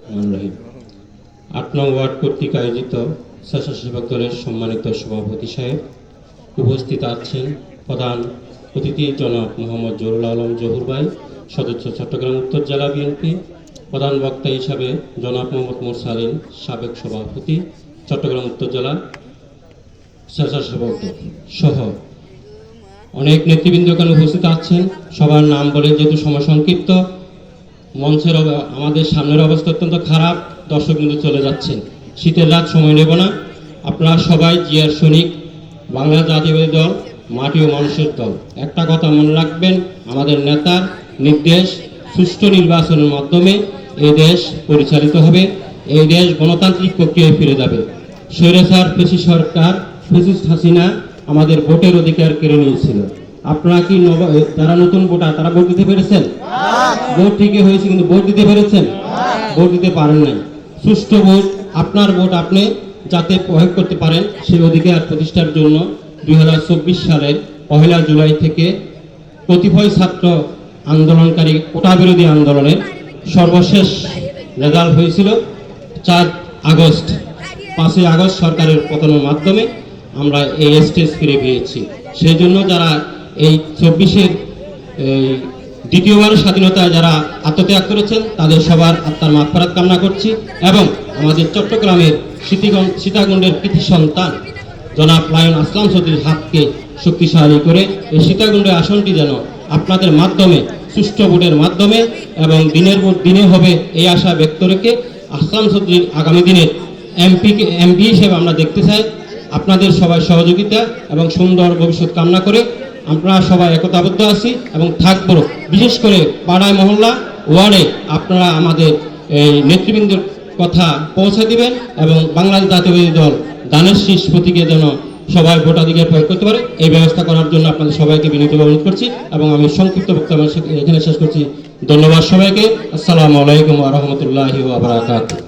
8 নং ওয়ার্ড কর্তৃক আয়োজিত স্বেচ্ছাসেবক দলের সম্মানিত সভাপতি সাহেব, উপস্থিত আছেন প্রধান অতিথি জনাব মোহাম্মদ জহুরুল আলম জহুর ভাই, সদস্য চট্টগ্রাম উত্তর জেলা বিএনপি, প্রধান বক্তা হিসাবে জনাব মোহাম্মদ মুরসালিন, সাবেক সভাপতি চট্টগ্রাম উত্তর জেলা স্বেচ্ছাসেবক দল সহ অনেক নেতৃবৃন্দ এখানে উপস্থিত আছেন। সবার নাম বলে যেহেতু সময় সংক্ষিপ্ত, মঞ্চের আমাদের সামনের অবস্থা অত্যন্ত খারাপ, দর্শক কিন্তু চলে যাচ্ছেন। শীতের রাত, সময় নেব না। আপনারা সবাই জিয়ার সৈনিক, বাংলা জাতীয়বাদী দল মাটি ও মানুষের দল। একটা কথা মনে রাখবেন, আমাদের নেতার নির্দেশ সুষ্ঠু নির্বাচনের মাধ্যমে এই দেশ পরিচালিত হবে, এই দেশ গণতান্ত্রিক প্রক্রিয়ায় ফিরে যাবে। স্বৈরাচার ফ্যাসি সরকার, ফ্যাসিস্ট হাসিনা আমাদের ভোটের অধিকার কেড়ে নিয়েছিল। আপনারা কি যারা নতুন ভোটার তারা ভোট দিতে পেরেছেন? ভোট ঠিকই হয়েছে, কিন্তু ভোট দিতে পেরেছেন? ভোট দিতে পারেন নাই। সুষ্ঠু ভোট, আপনার ভোট আপনি যাতে প্রয়োগ করতে পারেন সেই অধিকার প্রতিষ্ঠার জন্য 2024 সালের 1 জুলাই থেকে কতিপয় ছাত্র আন্দোলনকারী কোটা বিরোধী আন্দোলনের সর্বশেষ রেজাল্ট হয়েছিল 4 আগস্ট। 5 আগস্ট সরকারের পতনের মাধ্যমে আমরা এই স্টেজ ফিরে পেয়েছি। সেই জন্য যারা এই 24-এর দ্বিতীয়বার স্বাধীনতায় যারা আত্মত্যাগ করেছেন তাদের সবার আত্মার মাগফিরাত কামনা করছি, এবং আমাদের চট্টগ্রামের সীতাকুণ্ডের কৃতি সন্তান জনাব লায়ন আসলাম চৌধুরীর হাতকে শক্তিশালী করে এই সীতাকুণ্ডের আসনটি যেন আপনাদের মাধ্যমে, সুষ্ঠু ভোটের মাধ্যমে এবং দিনের ভোট দিনে হবে এই আশা ব্যক্ত রেখে আসলাম চৌধুরীর আগামী দিনের এমপি হিসেবে আমরা দেখতে চাই। আপনাদের সবাই সহযোগিতা এবং সুন্দর ভবিষ্যৎ কামনা করে আমরা সবাই একতাবদ্ধ আছি এবং থাকবো। বিশেষ করে পাড়ায় মহল্লা ওয়ার্ডে আপনারা আমাদের এই নেতৃবৃন্দের কথা পৌঁছে দিবেন এবং বাংলাদেশ জাতীয়বাদী দল দানের শীষ প্রতীকে যেন সবাই ভোটাধিকার প্রয়োগ করতে পারে, এই ব্যবস্থা করার জন্য আপনাদের সবাইকে বিনীতভাবে অনুরোধ করছি এবং আমি সংক্ষিপ্ত বক্তব্য এখানে শেষ করছি। ধন্যবাদ সবাইকে। আসসালামু আলাইকুম ওয়া রাহমাতুল্লাহি ওয়া বারাকাতুহু।